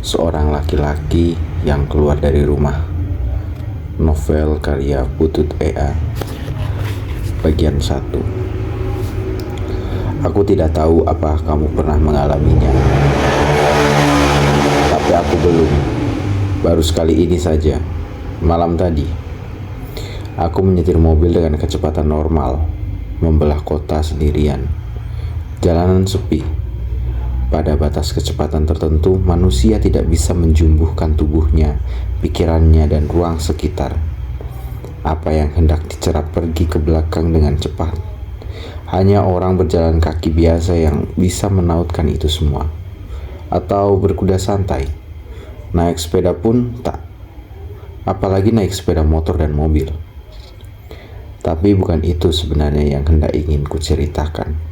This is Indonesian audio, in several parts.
Seorang laki-laki yang keluar dari rumah. Novel karya Putut E.A. Bagian 1. Aku tidak tahu apa kamu pernah mengalaminya, tapi aku belum. Baru sekali ini saja, malam tadi, aku menyetir mobil dengan kecepatan normal, membelah kota sendirian. Jalanan sepi. Pada batas kecepatan tertentu, manusia tidak bisa menjumbuhkan tubuhnya, pikirannya, dan ruang sekitar. Apa yang hendak dicerap pergi ke belakang dengan cepat. Hanya orang berjalan kaki biasa yang bisa menautkan itu semua. Atau berkuda santai. Naik sepeda pun tak. Apalagi naik sepeda motor dan mobil. Tapi bukan itu sebenarnya yang hendak ingin kuceritakan.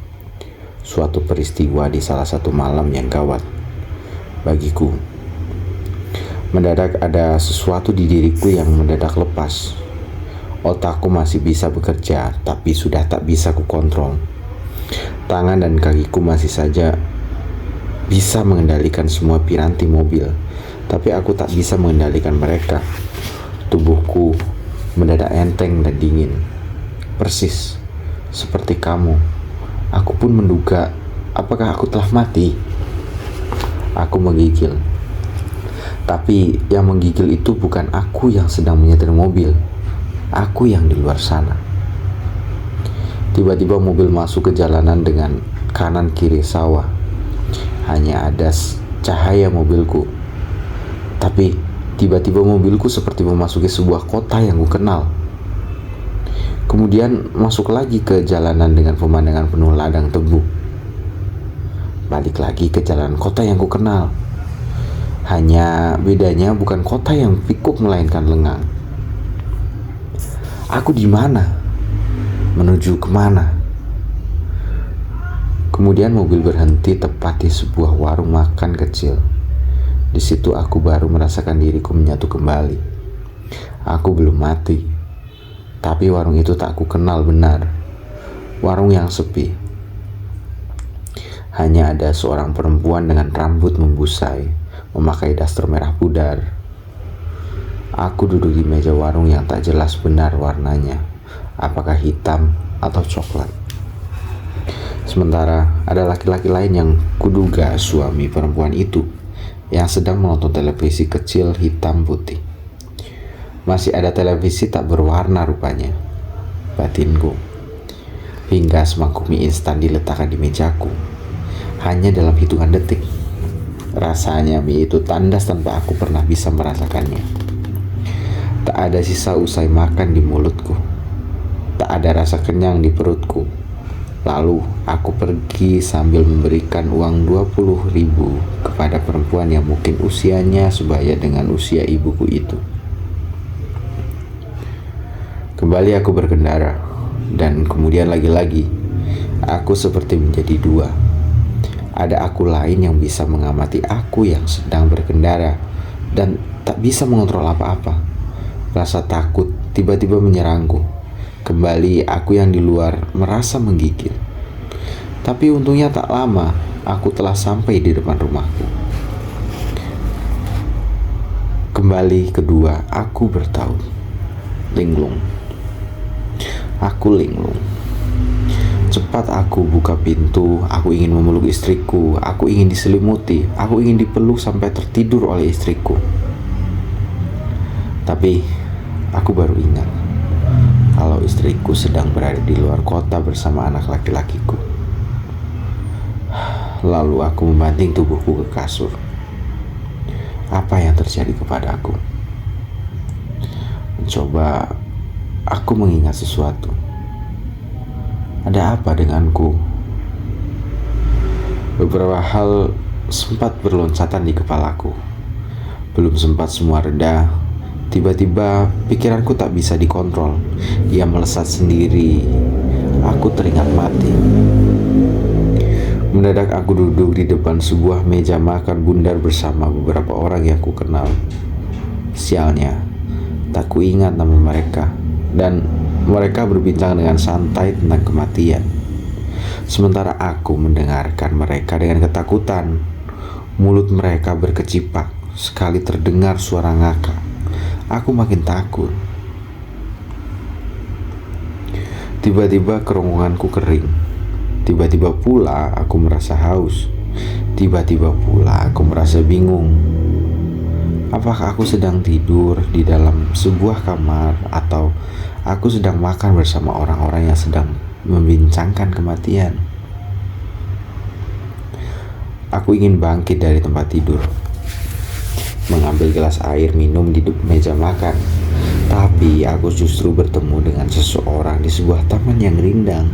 Suatu peristiwa di salah satu malam yang gawat bagiku. Mendadak ada sesuatu di diriku yang mendadak lepas. Otakku masih bisa bekerja, tapi sudah tak bisa kukontrol. Tangan dan kakiku masih saja bisa mengendalikan semua piranti mobil, tapi aku tak bisa mengendalikan mereka. Tubuhku mendadak enteng dan dingin, persis seperti kamu. Aku pun menduga, apakah aku telah mati? Aku menggigil. Tapi yang menggigil itu bukan aku yang sedang menyetir mobil. Aku yang di luar sana. Tiba-tiba mobil masuk ke jalanan dengan kanan kiri sawah. Hanya ada cahaya mobilku. Tapi tiba-tiba mobilku seperti memasuki sebuah kota yang kukenal. Kemudian masuk lagi ke jalanan dengan pemandangan penuh ladang tebu. Balik lagi ke jalan kota yang kukenal. Hanya bedanya bukan kota yang pikuk melainkan lengang. Aku di mana? Menuju kemana? Kemudian mobil berhenti tepat di sebuah warung makan kecil. Di situ aku baru merasakan diriku menyatu kembali. Aku belum mati. Tapi warung itu tak ku kenal benar. Warung yang sepi. Hanya ada seorang perempuan dengan rambut membusai, memakai daster merah pudar. Aku duduk di meja warung yang tak jelas benar warnanya, apakah hitam atau coklat. Sementara ada laki-laki lain yang kuduga suami perempuan itu, yang sedang menonton televisi kecil hitam putih. Masih ada televisi tak berwarna rupanya, batinku. Hingga semangkuk mie instan diletakkan di mejaku. Hanya dalam hitungan detik. Rasanya mie itu tandas tanpa aku pernah bisa merasakannya. Tak ada sisa usai makan di mulutku. Tak ada rasa kenyang di perutku. Lalu aku pergi sambil memberikan uang 20.000 kepada perempuan yang mungkin usianya sebaya dengan usia ibuku itu. Kembali aku berkendara, dan kemudian lagi-lagi, aku seperti menjadi dua. Ada aku lain yang bisa mengamati aku yang sedang berkendara, dan tak bisa mengontrol apa-apa. Rasa takut tiba-tiba menyerangku. Kembali aku yang di luar merasa menggigil. Tapi untungnya tak lama, aku telah sampai di depan rumahku. Kembali kedua, aku bertaut. Linglung. Aku linglung. Cepat aku buka pintu. Aku ingin memeluk istriku. Aku ingin diselimuti. Aku ingin dipeluk sampai tertidur oleh istriku. Tapi aku baru ingat kalau istriku sedang berada di luar kota bersama anak laki-lakiku. Lalu aku membanting tubuhku ke kasur. Apa yang terjadi kepadaku? Mencoba aku mengingat sesuatu. Ada apa denganku? Beberapa hal sempat berloncatan di kepalaku. Belum sempat semua reda, tiba-tiba pikiranku tak bisa dikontrol. Ia melesat sendiri. Aku teringat mati. Mendadak aku duduk di depan sebuah meja makan bundar bersama beberapa orang yang ku kenal. Sialnya, tak kuingat nama mereka. Dan mereka berbincang dengan santai tentang kematian. Sementara aku mendengarkan mereka dengan ketakutan. Mulut mereka berkecipak, sekali terdengar suara ngakak, aku makin takut. Tiba-tiba kerongkonganku kering. Tiba-tiba pula aku merasa haus. Tiba-tiba pula aku merasa bingung. Apakah aku sedang tidur di dalam sebuah kamar atau aku sedang makan bersama orang-orang yang sedang membincangkan kematian? Aku ingin bangkit dari tempat tidur, mengambil gelas air minum di meja makan. Tapi aku justru bertemu dengan seseorang di sebuah taman yang rindang.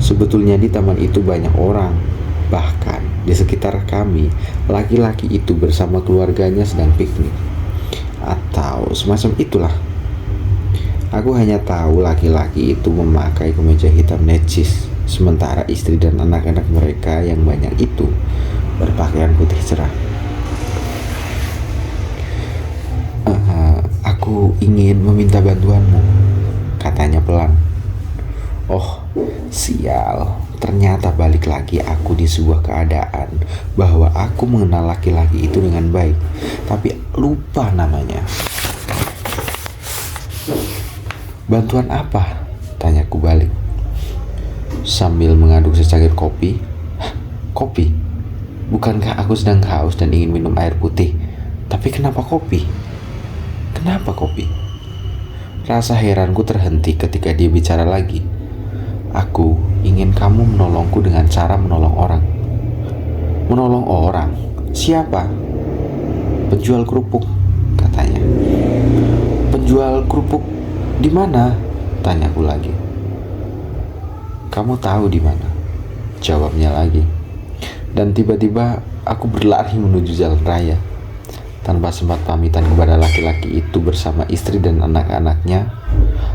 Sebetulnya di taman itu banyak orang. Bahkan di sekitar kami, laki-laki itu bersama keluarganya sedang piknik atau semacam itulah. Aku hanya tahu laki-laki itu memakai kemeja hitam necis, sementara istri dan anak-anak mereka yang banyak itu berpakaian putih cerah. Aku ingin meminta bantuanmu, katanya pelan. Oh, sial. Ternyata balik lagi aku di sebuah keadaan bahwa aku mengenal laki-laki itu dengan baik, tapi lupa namanya. Bantuan apa? Tanyaku balik. Sambil mengaduk secangkir kopi. Kopi? Bukankah aku sedang haus dan ingin minum air putih? Tapi kenapa kopi? Kenapa kopi? Rasa heranku terhenti ketika dia bicara lagi. Aku ingin kamu menolongku dengan cara menolong orang. Menolong orang? Siapa? Penjual kerupuk, katanya. Penjual kerupuk di mana? Tanyaku lagi. Kamu tahu di mana? Jawabnya lagi. Dan tiba-tiba aku berlari menuju jalan raya. Tanpa sempat pamitan kepada laki-laki itu bersama istri dan anak-anaknya,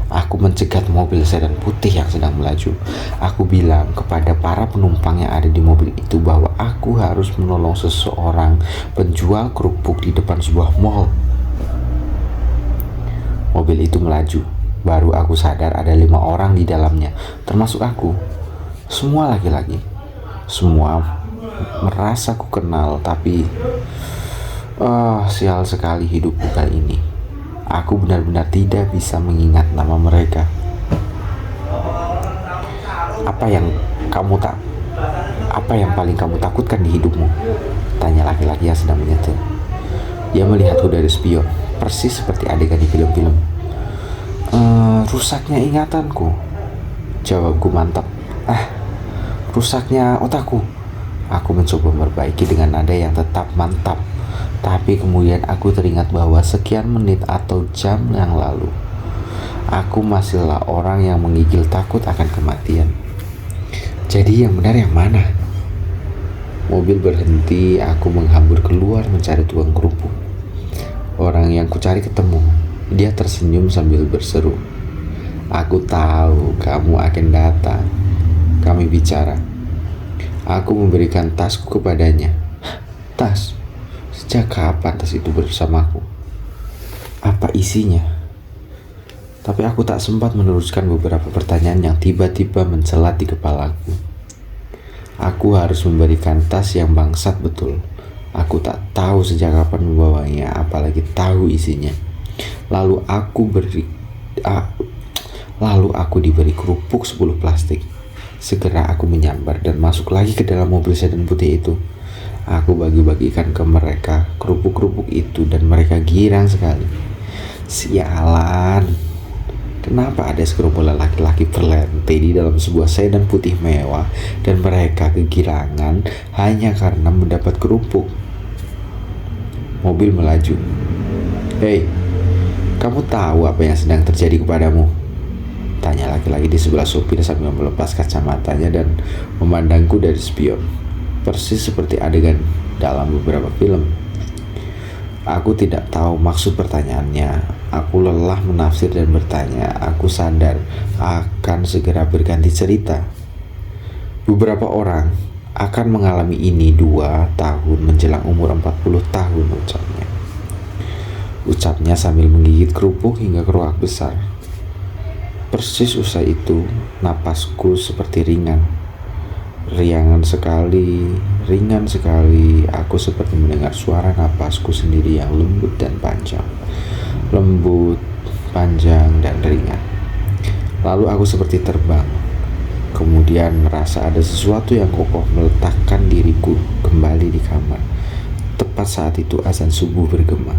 aku mencegat mobil sedan putih yang sedang melaju. Aku bilang kepada para penumpang yang ada di mobil itu bahwa aku harus menolong seseorang penjual kerupuk di depan sebuah mall. Mobil itu melaju. Baru aku sadar ada 5 orang di dalamnya, termasuk aku. Semua laki-laki. Semua merasa ku kenal, tapi sial sekali hidupku kali ini. Aku benar-benar tidak bisa mengingat nama mereka. Apa yang paling kamu takutkan di hidupmu? Tanya laki-laki yang sedang menyetir. Dia melihatku dari spion, persis seperti adegan di film-film. Rusaknya ingatanku, jawabku mantap. Rusaknya otakku. Aku mencoba memperbaiki dengan nada yang tetap mantap. Tapi kemudian aku teringat bahwa sekian menit atau jam yang lalu aku masihlah orang yang menggigil takut akan kematian. Jadi yang benar yang mana? Mobil berhenti, aku menghambur keluar mencari tukang kerupuk. Orang yang kucari ketemu. Dia tersenyum sambil berseru, "Aku tahu kamu akan datang." Kami bicara. Aku memberikan tasku kepadanya. Tas? Sejak kapan tas itu bersamaku? Apa isinya? Tapi aku tak sempat meneruskan beberapa pertanyaan yang tiba-tiba mencelat di kepalaku. Aku harus memberikan tas yang bangsat betul. Aku tak tahu sejak kapan membawanya, apalagi tahu isinya. Lalu aku diberi kerupuk 10 plastik. Segera aku menyambar dan masuk lagi ke dalam mobil sedan putih itu. Aku bagi-bagikan ke mereka kerupuk-kerupuk itu dan mereka girang sekali. Sialan. Kenapa ada segerombolan laki-laki berlente di dalam sebuah sedan putih mewah dan mereka kegirangan hanya karena mendapat kerupuk? Mobil melaju. Hei, kamu tahu apa yang sedang terjadi kepadamu? Tanya laki-laki di sebelah supir sambil melepas kacamatanya dan memandangku dari spion. Persis seperti adegan dalam beberapa film. Aku tidak tahu maksud pertanyaannya. Aku lelah menafsir dan bertanya. Aku sadar akan segera berganti cerita. Beberapa orang akan mengalami ini 2 tahun menjelang umur 40 tahun, ucapnya sambil menggigit kerupuk hingga keruak besar. Persis usai itu, napasku seperti ringan. Ringan sekali, aku seperti mendengar suara napasku sendiri yang lembut dan panjang. Lembut, panjang, dan ringan. Lalu aku seperti terbang. Kemudian merasa ada sesuatu yang kokoh meletakkan diriku kembali di kamar. Tepat saat itu azan subuh bergema.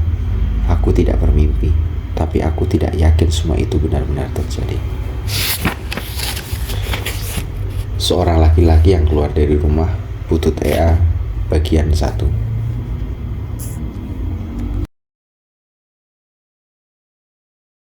Aku tidak bermimpi, tapi aku tidak yakin semua itu benar-benar terjadi. Seorang laki-laki yang keluar dari rumah, Butut EA, bagian 1.